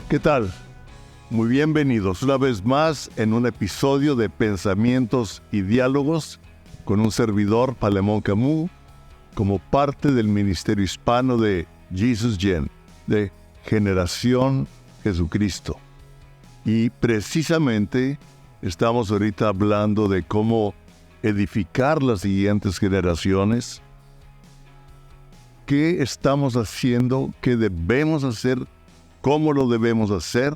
¿Qué tal? Muy bienvenidos una vez más en un episodio de Pensamientos y Diálogos con un servidor, Palemón Camus, como parte del Ministerio Hispano de Jesus Gen, de Generación Jesucristo. Y precisamente estamos ahorita hablando de cómo edificar las siguientes generaciones, qué estamos haciendo, qué debemos hacer, cómo lo debemos hacer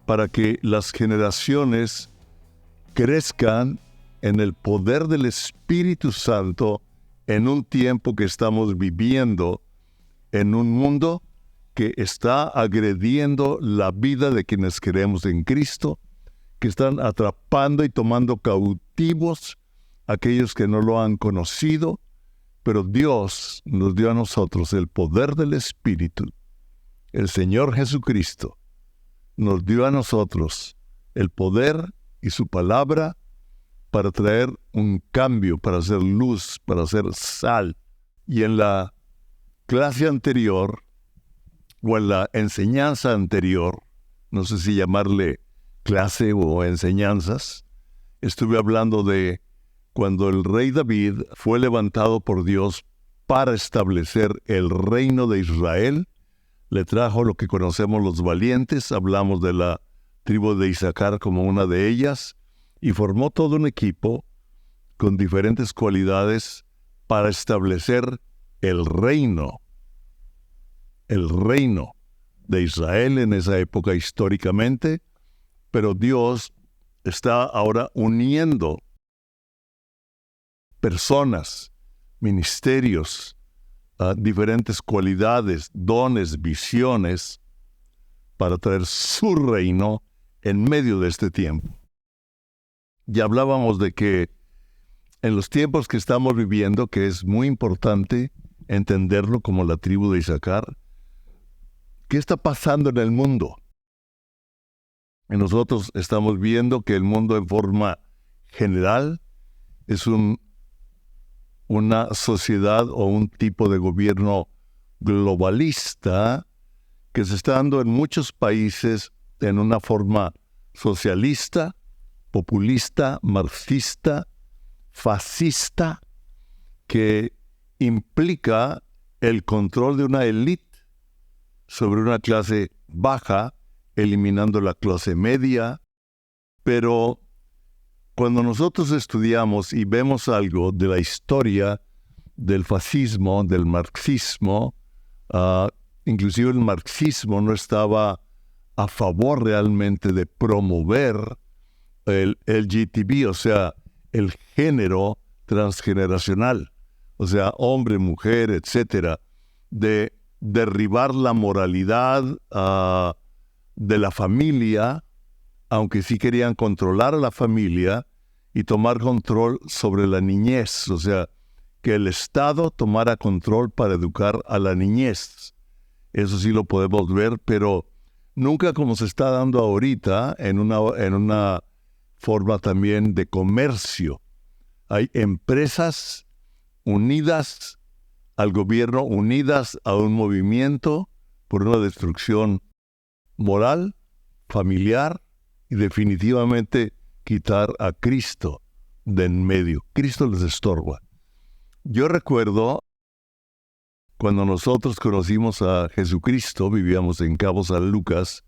para que las generaciones crezcan en el poder del Espíritu Santo en un tiempo que estamos viviendo, en un mundo que está agrediendo la vida de quienes creemos en Cristo, que están atrapando y tomando cautivos a aquellos que no lo han conocido, pero Dios nos dio a nosotros el poder del Espíritu. El Señor Jesucristo nos dio a nosotros el poder y su palabra para traer un cambio, para hacer luz, para hacer sal. Y en la clase anterior, o en la enseñanza anterior, no sé si llamarle clase o enseñanzas, estuve hablando de cuando el rey David fue levantado por Dios para establecer el reino de Israel. Le trajo lo que conocemos los valientes, hablamos de la tribu de Isaacar como una de ellas, y formó todo un equipo con diferentes cualidades para establecer el reino de Israel en esa época históricamente, pero Dios está ahora uniendo personas, ministerios, diferentes cualidades, dones, visiones, para traer su reino en medio de este tiempo. Ya hablábamos de que en los tiempos que estamos viviendo, que es muy importante entenderlo como la tribu de Isaacar, ¿qué está pasando en el mundo? Y nosotros estamos viendo que el mundo en forma general es una sociedad o un tipo de gobierno globalista que se está dando en muchos países en una forma socialista, populista, marxista, fascista, que implica el control de una élite sobre una clase baja, eliminando la clase media. Pero cuando nosotros estudiamos y vemos algo de la historia del fascismo, del marxismo, inclusive el marxismo no estaba a favor realmente de promover el LGTB, o sea, el género transgeneracional, o sea, hombre, mujer, etcétera, de derribar la moralidad de la familia, aunque sí querían controlar a la familia y tomar control sobre la niñez, o sea, que el Estado tomara control para educar a la niñez. Eso sí lo podemos ver, pero nunca como se está dando ahorita en una forma también de comercio. Hay empresas unidas al gobierno, unidas a un movimiento por una destrucción moral, familiar, y definitivamente quitar a Cristo de en medio. Cristo les estorba. Yo recuerdo cuando nosotros conocimos a Jesucristo, vivíamos en Cabo San Lucas,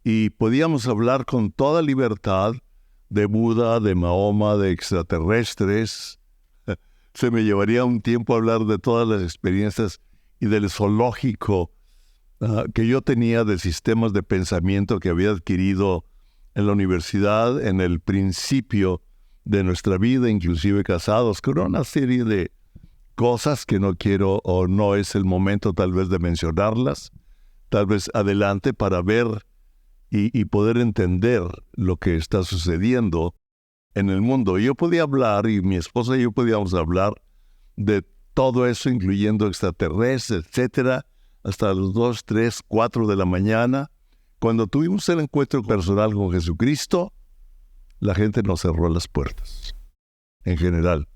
y podíamos hablar con toda libertad de Buda, de Mahoma, de extraterrestres. Se me llevaría un tiempo hablar de todas las experiencias y del zoológico que yo tenía de sistemas de pensamiento que había adquirido en la universidad, en el principio de nuestra vida, inclusive casados, con una serie de cosas que no quiero o no es el momento tal vez de mencionarlas, tal vez adelante para ver y poder entender lo que está sucediendo en el mundo. Yo podía hablar, y mi esposa y yo podíamos hablar de todo eso, incluyendo extraterrestres, etcétera, hasta las 2, 3, 4 de la mañana. Cuando tuvimos el encuentro personal con Jesucristo, la gente nos cerró las puertas, en general,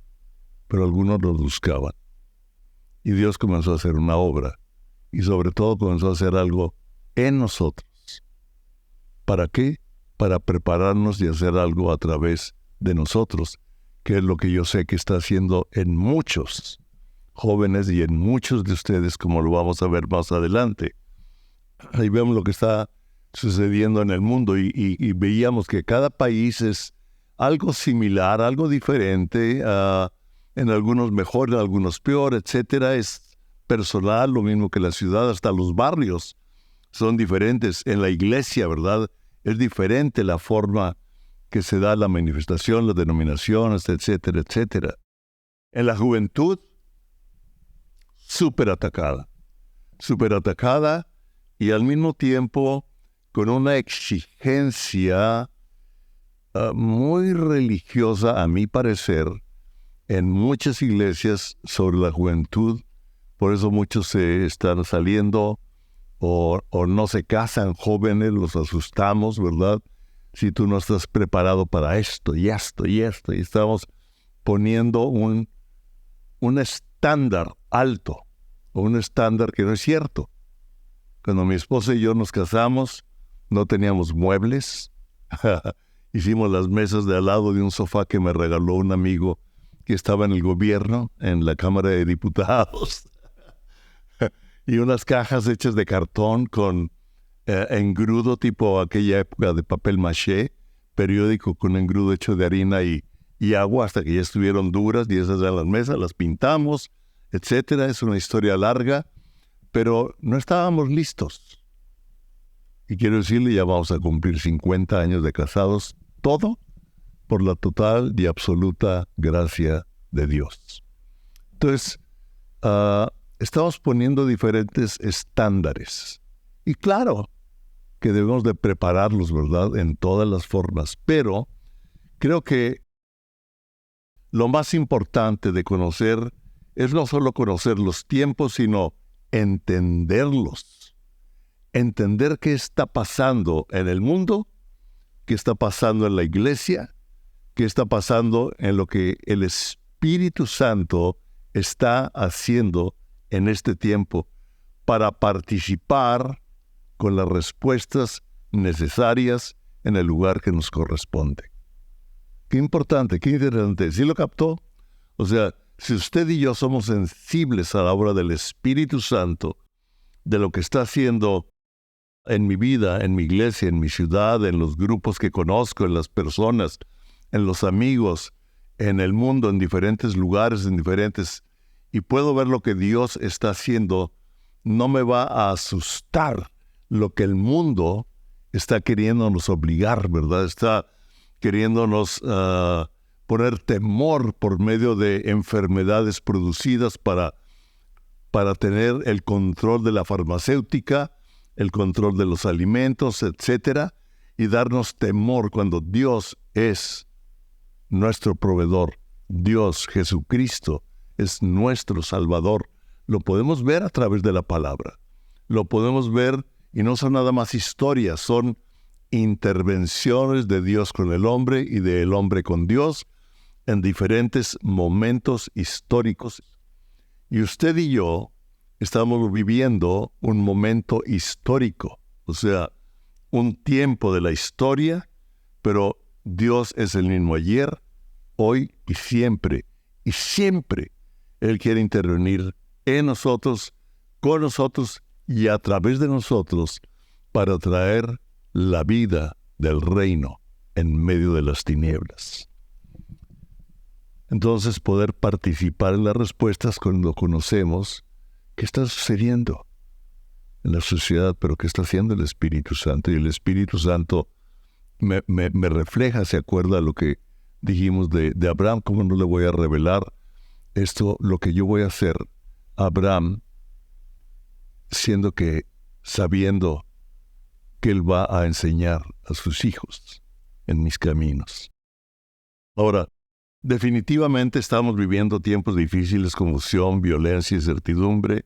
pero algunos nos buscaban. Y Dios comenzó a hacer una obra, y sobre todo comenzó a hacer algo en nosotros. ¿Para qué? Para prepararnos y hacer algo a través de nosotros, que es lo que yo sé que está haciendo en muchos jóvenes y en muchos de ustedes, como lo vamos a ver más adelante. Ahí vemos lo que está sucediendo en el mundo y veíamos que cada país es algo similar, algo diferente, en algunos mejor, en algunos peor, etcétera. Es personal, lo mismo que la ciudad, hasta los barrios son diferentes. En la iglesia, ¿verdad? Es diferente la forma que se da la manifestación, las denominaciones, etcétera, etcétera. En la juventud, súper atacada y al mismo tiempo con una exigencia muy religiosa, a mi parecer, en muchas iglesias sobre la juventud. Por eso muchos se están saliendo o no se casan jóvenes, los asustamos, ¿verdad? Si tú no estás preparado para esto y esto y esto. Y estamos poniendo un estándar alto, o un estándar que no es cierto. Cuando mi esposa y yo nos casamos, no teníamos muebles. Hicimos las mesas de al lado de un sofá que me regaló un amigo que estaba en el gobierno, en la Cámara de Diputados. Y unas cajas hechas de cartón con engrudo tipo aquella época de papel maché, periódico con engrudo hecho de harina y agua hasta que ya estuvieron duras, y esas eran las mesas, las pintamos, etcétera. Es una historia larga, pero no estábamos listos. Y quiero decirle, ya vamos a cumplir 50 años de casados, todo por la total y absoluta gracia de Dios. Entonces, estamos poniendo diferentes estándares. Y claro que debemos de prepararlos, ¿verdad?, en todas las formas. Pero creo que lo más importante de conocer es no solo conocer los tiempos, sino entenderlos. Entender qué está pasando en el mundo, qué está pasando en la iglesia, qué está pasando en lo que el Espíritu Santo está haciendo en este tiempo para participar con las respuestas necesarias en el lugar que nos corresponde. Qué importante, qué interesante. ¿Sí lo captó? O sea, si usted y yo somos sensibles a la obra del Espíritu Santo, de lo que está haciendo en mi vida, en mi iglesia, en mi ciudad, en los grupos que conozco, en las personas, en los amigos, en el mundo, en diferentes lugares, y puedo ver lo que Dios está haciendo, no me va a asustar lo que el mundo está queriéndonos obligar, ¿verdad? Está queriéndonos poner temor por medio de enfermedades producidas para tener el control de la farmacéutica, el control de los alimentos, etcétera, y darnos temor cuando Dios es nuestro proveedor. Dios, Jesucristo, es nuestro Salvador. Lo podemos ver a través de la palabra. Lo podemos ver, y no son nada más historias, son intervenciones de Dios con el hombre y del hombre con Dios en diferentes momentos históricos. Y usted y yo estamos viviendo un momento histórico, o sea, un tiempo de la historia, pero Dios es el mismo ayer, hoy y siempre. Y siempre Él quiere intervenir en nosotros, con nosotros y a través de nosotros para traer la vida del reino en medio de las tinieblas. Entonces, poder participar en las respuestas cuando conocemos qué está sucediendo en la sociedad, pero qué está haciendo el Espíritu Santo. Y el Espíritu Santo me refleja, se acuerda lo que dijimos de Abraham. ¿Cómo no le voy a revelar esto, lo que yo voy a hacer a Abraham, sabiendo que él va a enseñar a sus hijos en mis caminos? Ahora, definitivamente estamos viviendo tiempos difíciles, confusión, violencia, incertidumbre,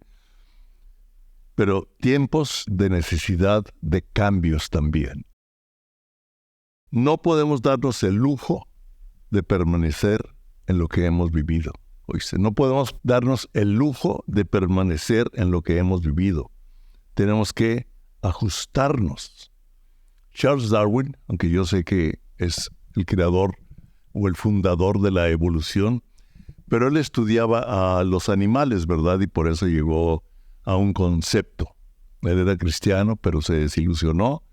pero tiempos de necesidad de cambios también. No podemos darnos el lujo de permanecer en lo que hemos vivido. Oíste, no podemos darnos el lujo de permanecer en lo que hemos vivido. Tenemos que ajustarnos. Charles Darwin, aunque yo sé que es el creador o el fundador de la evolución, pero él estudiaba a los animales, ¿verdad? Y por eso llegó a un concepto. Él era cristiano, pero se desilusionó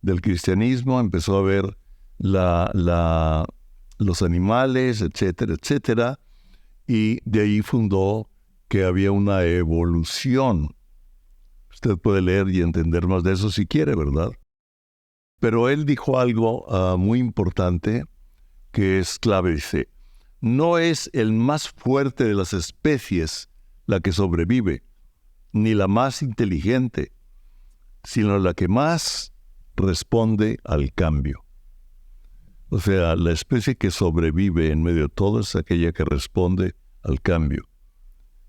del cristianismo, empezó a ver los animales, etcétera, etcétera, y de ahí fundó que había una evolución. Usted puede leer y entender más de eso si quiere, ¿verdad? Pero él dijo algo muy importante que es clave. Dice, no es el más fuerte de las especies la que sobrevive, ni la más inteligente, sino la que más responde al cambio. O sea, la especie que sobrevive en medio de todo es aquella que responde al cambio,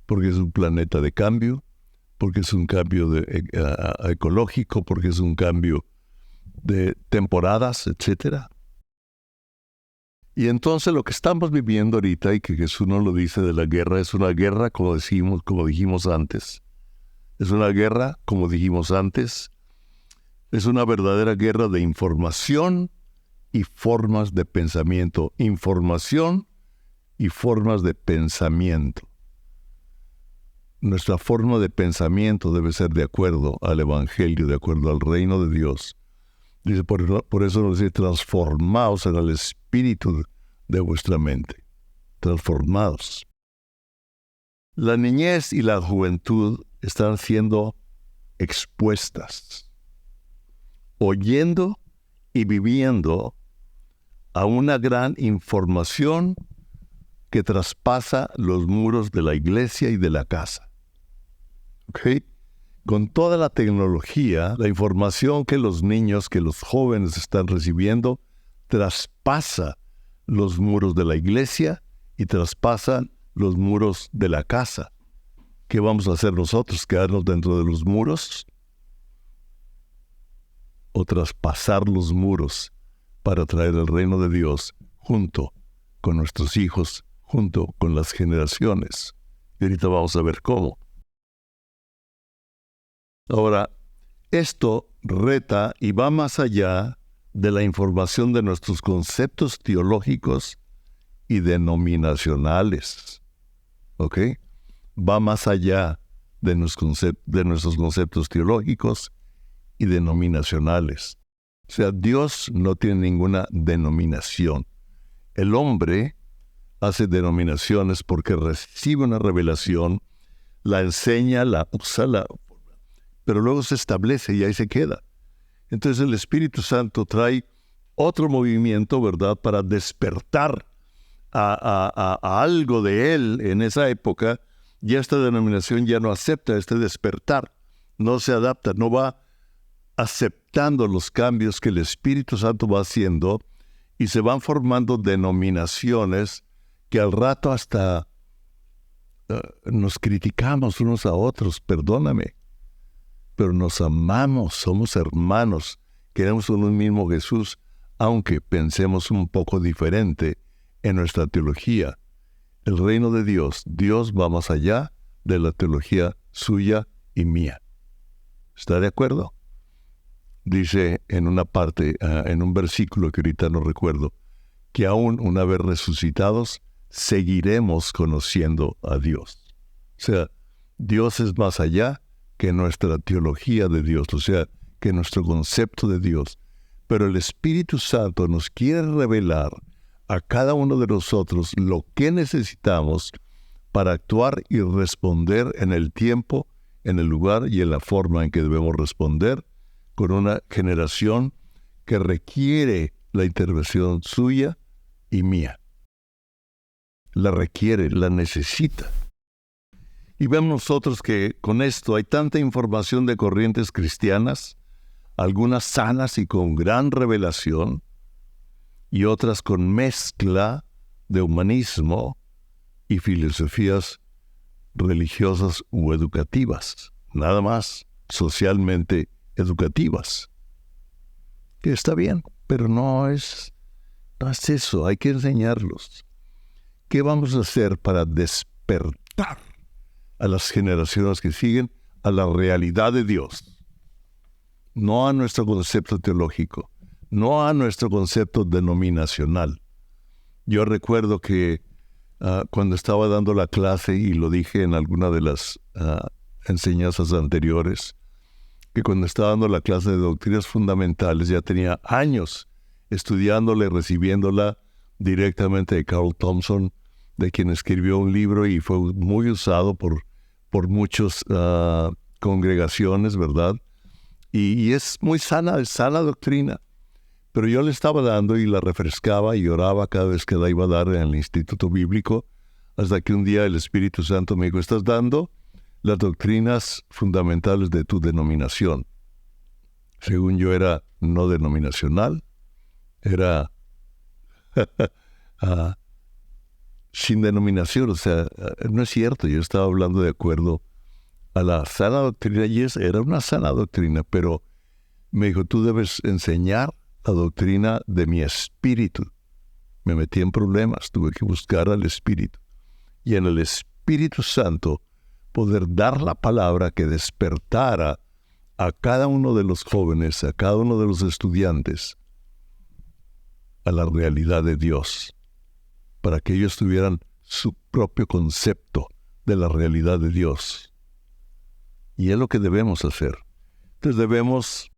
porque es un planeta de cambio, porque es un cambio ecológico, porque es un cambio de temporadas, etcétera. Y entonces lo que estamos viviendo ahorita, y que Jesús nos lo dice de la guerra, es una guerra, como dijimos antes. Es una guerra, como dijimos antes, es una verdadera guerra de información y formas de pensamiento. Información y formas de pensamiento. Nuestra forma de pensamiento debe ser de acuerdo al Evangelio, de acuerdo al reino de Dios. Dice, por eso nos dice, transformaos en el espíritu de vuestra mente. Transformados. La niñez y la juventud están siendo expuestas, oyendo y viviendo a una gran información que traspasa los muros de la iglesia y de la casa. ¿Ok? Con toda la tecnología, la información que los niños, que los jóvenes están recibiendo, traspasa los muros de la iglesia y traspasa los muros de la casa. ¿Qué vamos a hacer nosotros? ¿Quedarnos dentro de los muros? ¿O traspasar los muros para traer el reino de Dios junto con nuestros hijos, junto con las generaciones? Y ahorita vamos a ver cómo. Ahora, esto reta y va más allá de la información de nuestros conceptos teológicos y denominacionales. ¿Ok? Va más allá de nuestros conceptos teológicos y denominacionales. O sea, Dios no tiene ninguna denominación. El hombre hace denominaciones porque recibe una revelación, la enseña, la usa, pero luego se establece y ahí se queda. Entonces el Espíritu Santo trae otro movimiento, ¿verdad?, para despertar a algo de Él en esa época, y esta denominación ya no acepta este despertar, no se adapta, no va aceptando los cambios que el Espíritu Santo va haciendo, y se van formando denominaciones que al rato hasta nos criticamos unos a otros, perdóname, pero nos amamos, somos hermanos, queremos un mismo Jesús, aunque pensemos un poco diferente en nuestra teología. El reino de Dios, Dios va más allá de la teología suya y mía. ¿Está de acuerdo? Dice en una parte, en un versículo que ahorita no recuerdo, que aún una vez resucitados, seguiremos conociendo a Dios. O sea, Dios es más allá que nuestra teología de Dios, o sea, que nuestro concepto de Dios. Pero el Espíritu Santo nos quiere revelar a cada uno de nosotros lo que necesitamos para actuar y responder en el tiempo, en el lugar y en la forma en que debemos responder con una generación que requiere la intervención suya y mía. La requiere, la necesita. Y vemos nosotros que con esto hay tanta información de corrientes cristianas, algunas sanas y con gran revelación, y otras con mezcla de humanismo y filosofías religiosas u educativas, nada más socialmente educativas. Que está bien, Pero no es eso, hay que enseñarlos. ¿Qué vamos a hacer para despertar a las generaciones que siguen a la realidad de Dios? No a nuestro concepto teológico, no a nuestro concepto denominacional. Yo recuerdo que cuando estaba dando la clase, y lo dije en alguna de las enseñanzas anteriores, que cuando estaba dando la clase de doctrinas fundamentales ya tenía años estudiándola y recibiéndola directamente de Carl Thompson, de quien escribió un libro y fue muy usado por muchas congregaciones, ¿verdad? Y es muy sana, es sana doctrina. Pero yo le estaba dando y la refrescaba y oraba cada vez que la iba a dar en el Instituto Bíblico, hasta que un día el Espíritu Santo me dijo, estás dando las doctrinas fundamentales de tu denominación. Según yo era no denominacional, era sin denominación, o sea, no es cierto, yo estaba hablando de acuerdo a la sana doctrina, y era una sana doctrina, pero me dijo, tú debes enseñar la doctrina de mi espíritu. Me metí en problemas, tuve que buscar al Espíritu. Y en el Espíritu Santo poder dar la palabra que despertara a cada uno de los jóvenes, a cada uno de los estudiantes, a la realidad de Dios, para que ellos tuvieran su propio concepto de la realidad de Dios. Y es lo que debemos hacer. Entonces debemos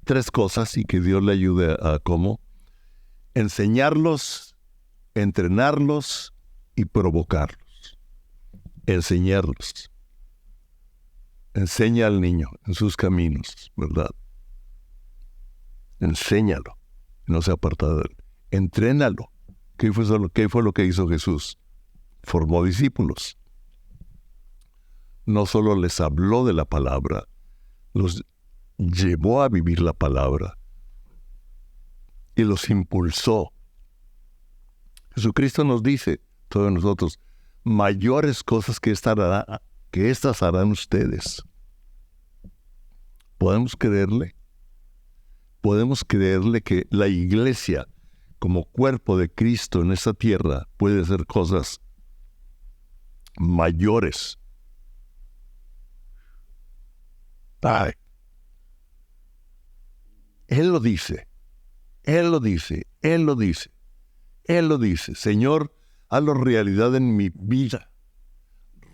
3 cosas, y que Dios le ayude a cómo: enseñarlos, entrenarlos y provocarlos. Enseñarlos. Enseña al niño en sus caminos, ¿verdad? Enséñalo, no se aparta de él. Entrénalo. ¿Qué fue lo que hizo Jesús? Formó discípulos. No solo les habló de la palabra, los llevó a vivir la palabra y los impulsó. Jesucristo nos dice, todos nosotros, mayores cosas que estas harán ustedes. ¿Podemos creerle? ¿Podemos creerle que la iglesia, como cuerpo de Cristo en esta tierra, puede hacer cosas mayores? Ay. Él lo dice, Él lo dice, Él lo dice, Él lo dice. Señor, hazlo realidad en mi vida.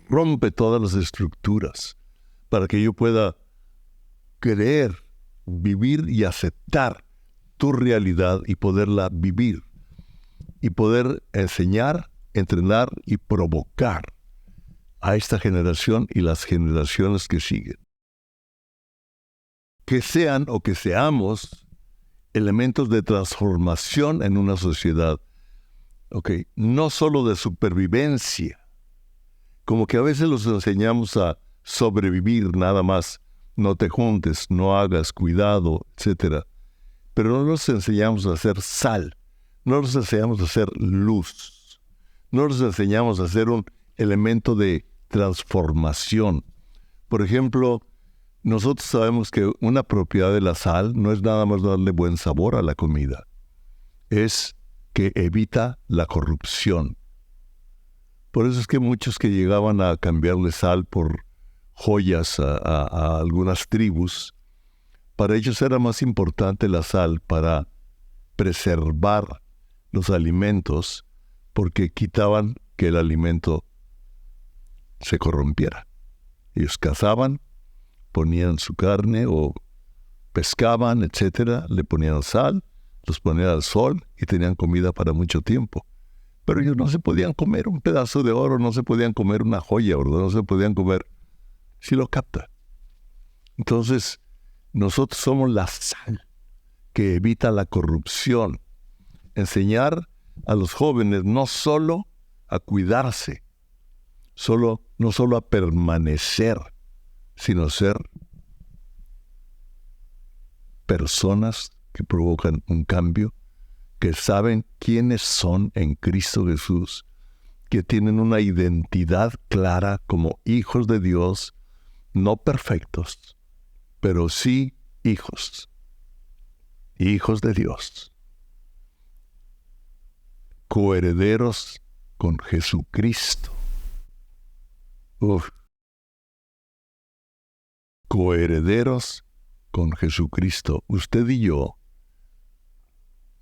Rompe todas las estructuras para que yo pueda creer, vivir y aceptar tu realidad y poderla vivir. Y poder enseñar, entrenar y provocar a esta generación y las generaciones que siguen. Que sean o que seamos elementos de transformación en una sociedad. No solo de supervivencia. Como que a veces los enseñamos a sobrevivir nada más. No te juntes, no hagas, cuidado, etc. Pero no los enseñamos a hacer sal. No los enseñamos a hacer luz. No los enseñamos a ser un elemento de transformación. Por ejemplo, nosotros sabemos que una propiedad de la sal no es nada más darle buen sabor a la comida. Es que evita la corrupción. Por eso es que muchos que llegaban a cambiarle sal por joyas a algunas tribus, para ellos era más importante la sal para preservar los alimentos, porque quitaban que el alimento se corrompiera. Ellos cazaban, ponían su carne o pescaban, etcétera, le ponían sal, los ponían al sol y tenían comida para mucho tiempo. Pero ellos no se podían comer un pedazo de oro, no se podían comer una joya, ¿verdad? No se podían comer. Si lo capta. Entonces, nosotros somos la sal que evita la corrupción. Enseñar a los jóvenes no solo a cuidarse, no solo a permanecer, sino ser personas que provocan un cambio, que saben quiénes son en Cristo Jesús, que tienen una identidad clara como hijos de Dios, no perfectos, pero sí hijos. hijos de Dios, coherederos con Jesucristo. Coherederos con Jesucristo. Usted y yo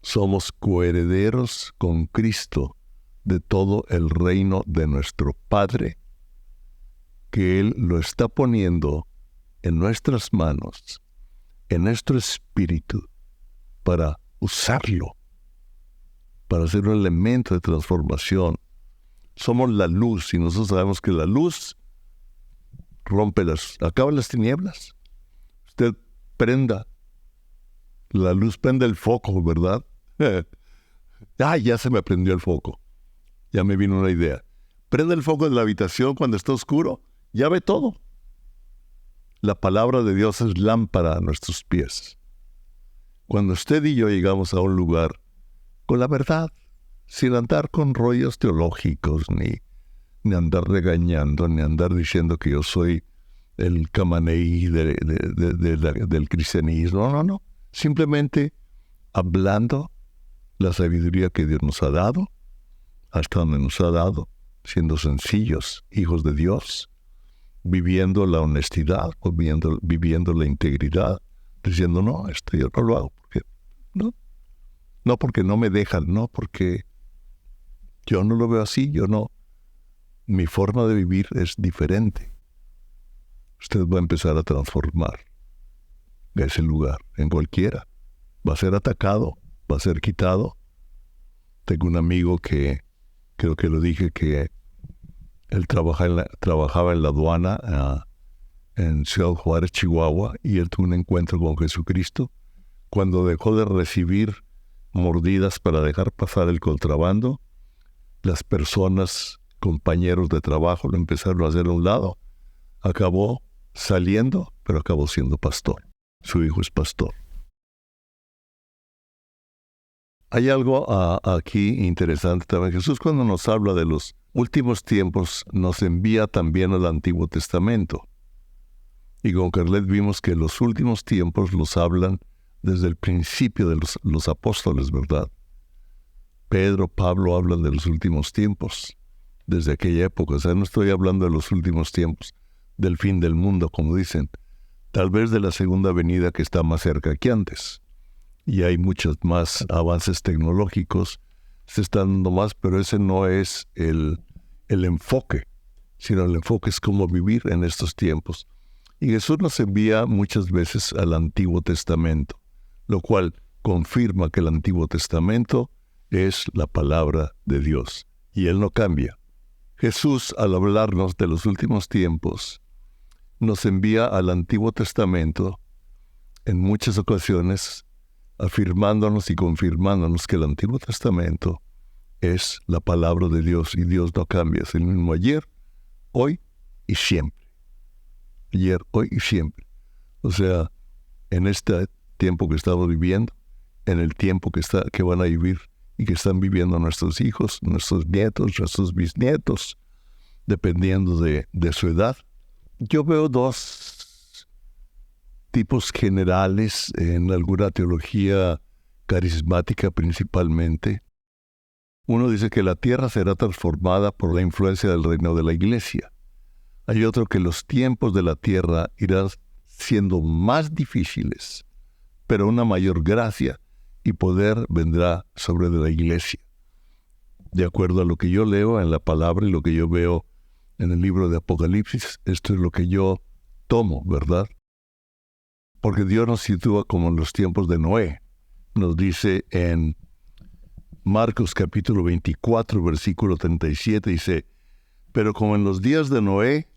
somos coherederos con Cristo de todo el reino de nuestro Padre, que Él lo está poniendo en nuestras manos, en nuestro espíritu, para usarlo, para ser un elemento de transformación. Somos la luz y nosotros sabemos que la luz acaba las tinieblas. Usted prenda la luz, prende el foco, ¿verdad? Ya se me prendió el foco. Ya me vino una idea. Prende el foco de la habitación cuando está oscuro, ya ve todo. La palabra de Dios es lámpara a nuestros pies. Cuando usted y yo llegamos a un lugar con la verdad, sin andar con rollos teológicos, ni andar regañando, ni andar diciendo que yo soy el Camaneí del cristianismo. No. Simplemente hablando la sabiduría que Dios nos ha dado, hasta donde nos ha dado, siendo sencillos, hijos de Dios, viviendo la honestidad, viviendo la integridad, diciendo, no, esto yo no lo hago, porque no porque no me dejan, no porque yo no lo veo así, mi forma de vivir es diferente. Usted va a empezar a transformar ese lugar, en cualquiera. Va a ser atacado, va a ser quitado. Tengo un amigo que, creo que lo dije, que él trabajaba en la aduana en Ciudad Juárez, Chihuahua, y él tuvo un encuentro con Jesucristo. Cuando dejó de recibir mordidas para dejar pasar el contrabando, las personas, compañeros de trabajo, lo empezaron a hacer a un lado. Acabó saliendo, pero acabó siendo pastor. Su hijo es pastor. Hay algo aquí interesante también. Jesús, cuando nos habla de los últimos tiempos, nos envía también al Antiguo Testamento. Y con Carlet vimos que los últimos tiempos los hablan desde el principio de los apóstoles, ¿verdad? Pedro, Pablo hablan de los últimos tiempos, desde aquella época. O sea, no estoy hablando de los últimos tiempos, del fin del mundo, como dicen. Tal vez de la segunda venida que está más cerca que antes. Y hay muchos más avances tecnológicos, se están dando más, pero ese no es el enfoque, sino el enfoque es cómo vivir en estos tiempos. Y Jesús nos envía muchas veces al Antiguo Testamento, lo cual confirma que el Antiguo Testamento es la palabra de Dios, y Él no cambia. Jesús, al hablarnos de los últimos tiempos, nos envía al Antiguo Testamento en muchas ocasiones, afirmándonos y confirmándonos que el Antiguo Testamento es la palabra de Dios, y Dios no cambia, es el mismo ayer, hoy y siempre. Ayer, hoy y siempre. O sea, en este tiempo que estamos viviendo, en el tiempo que van a vivir y que están viviendo nuestros hijos, nuestros nietos, nuestros bisnietos, dependiendo de su edad. Yo veo dos tipos generales en alguna teología carismática principalmente. Uno dice que la tierra será transformada por la influencia del reino de la iglesia. Hay otro que los tiempos de la tierra irán siendo más difíciles, pero una mayor gracia y poder vendrá sobre de la iglesia. De acuerdo a lo que yo leo en la palabra y lo que yo veo en el libro de Apocalipsis, esto es lo que yo tomo, ¿verdad? Porque Dios nos sitúa como en los tiempos de Noé. Nos dice en Marcos capítulo 24, versículo 37, dice, pero como en los días de Noé,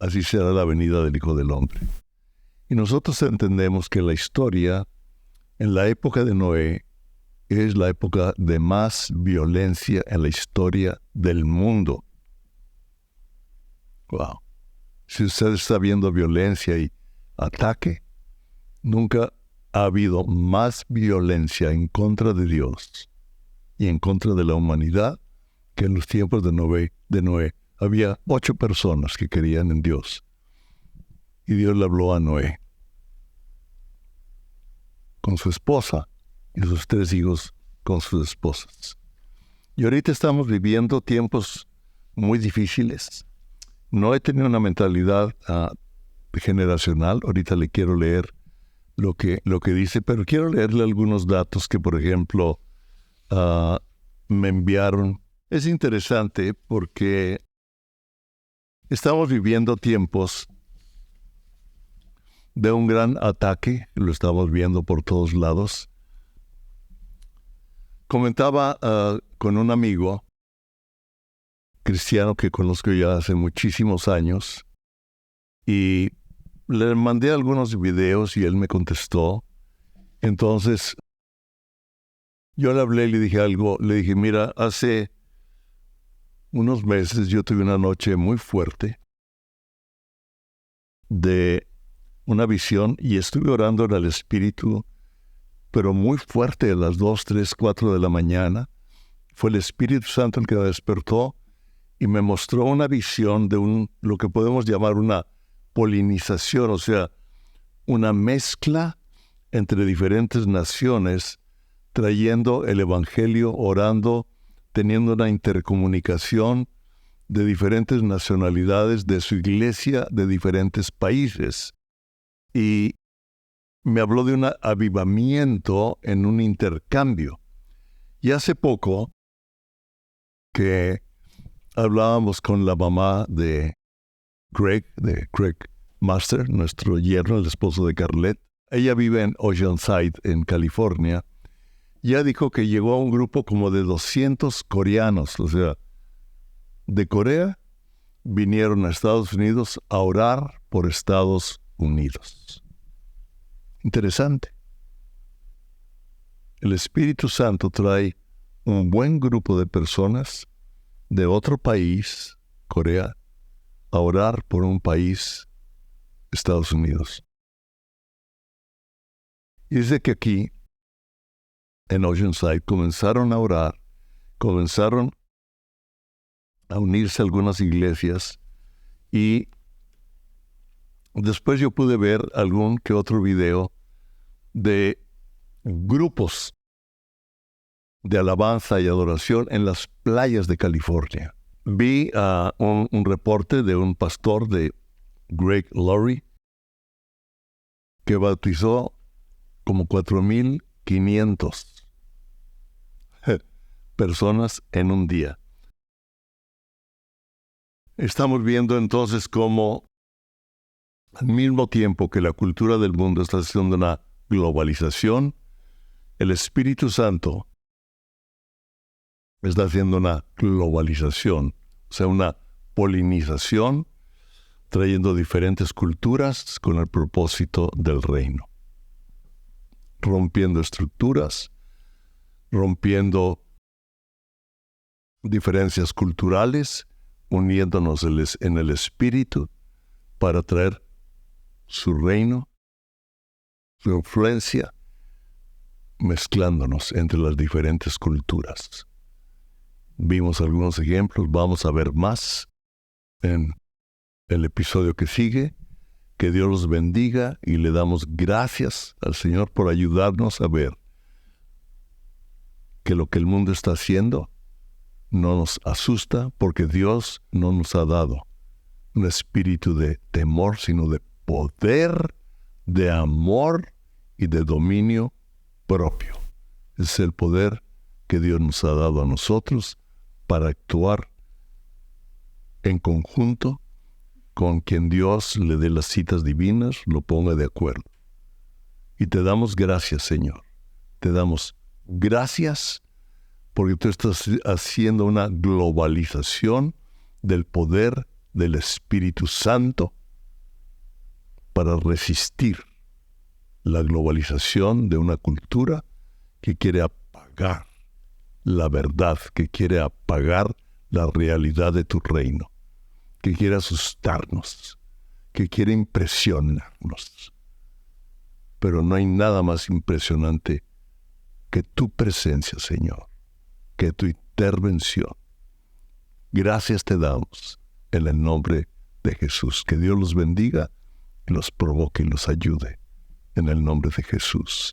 así será la venida del Hijo del Hombre. Y nosotros entendemos que la historia, en la época de Noé, es la época de más violencia en la historia del mundo. Wow. Si usted está viendo violencia y ataque, nunca ha habido más violencia en contra de Dios y en contra de la humanidad que en los tiempos de Noé. Había 8 personas que creían en Dios. Y Dios le habló a Noé. con su esposa y sus 3 hijos con sus esposas. Y ahorita estamos viviendo tiempos muy difíciles. No he tenido una mentalidad generacional. Ahorita le quiero leer lo que dice, pero quiero leerle algunos datos que, por ejemplo, me enviaron. Es interesante porque estamos viviendo tiempos de un gran ataque, lo estamos viendo por todos lados. Comentaba con un amigo cristiano que conozco ya hace muchísimos años y le mandé algunos videos y él me contestó. Entonces, yo le hablé y le dije algo. Le dije, mira, hace unos meses yo tuve una noche muy fuerte de una visión y estuve orando en el Espíritu, pero muy fuerte a las 2, 3, 4 de la mañana. Fue el Espíritu Santo el que me despertó y me mostró una visión de lo que podemos llamar una polinización, o sea, una mezcla entre diferentes naciones, trayendo el Evangelio, orando, teniendo una intercomunicación de diferentes nacionalidades, de su iglesia, de diferentes países. Y me habló de un avivamiento en un intercambio. Y hace poco que hablábamos con la mamá de Craig Master, nuestro yerno, el esposo de Carlette. Ella vive en Oceanside, en California. Ya dijo que llegó a un grupo como de 200 coreanos, o sea, de Corea, vinieron a Estados Unidos a orar por Estados Unidos. Interesante. El Espíritu Santo trae un buen grupo de personas de otro país, Corea, a orar por un país, Estados Unidos. Y dice que aquí, en Oceanside, comenzaron a orar, comenzaron a unirse a algunas iglesias y después yo pude ver algún que otro video de grupos de alabanza y adoración en las playas de California. Vi un reporte de un pastor de Greg Laurie que bautizó como 4,500 personas en un día. Estamos viendo entonces cómo al mismo tiempo que la cultura del mundo está haciendo una globalización, el Espíritu Santo está haciendo una globalización, o sea, una polinización, trayendo diferentes culturas con el propósito del reino. Rompiendo estructuras, rompiendo diferencias culturales, uniéndonos en el Espíritu para traer su reino, su influencia, mezclándonos entre las diferentes culturas. Vimos algunos ejemplos, vamos a ver más en el episodio que sigue. Que Dios los bendiga y le damos gracias al Señor por ayudarnos a ver que lo que el mundo está haciendo no nos asusta, porque Dios no nos ha dado un espíritu de temor, sino de poder, de amor y de dominio propio. Es el poder que Dios nos ha dado a nosotros para actuar en conjunto con quien Dios le dé las citas divinas, lo ponga de acuerdo. Y te damos gracias, Señor. Te damos gracias porque tú estás haciendo una globalización del poder del Espíritu Santo para resistir la globalización de una cultura que quiere apagar la verdad, que quiere apagar la realidad de tu reino, que quiere asustarnos, que quiere impresionarnos. Pero no hay nada más impresionante que tu presencia, Señor, que tu intervención. Gracias te damos en el nombre de Jesús. Que Dios los bendiga, los provoque y los ayude en el nombre de Jesús.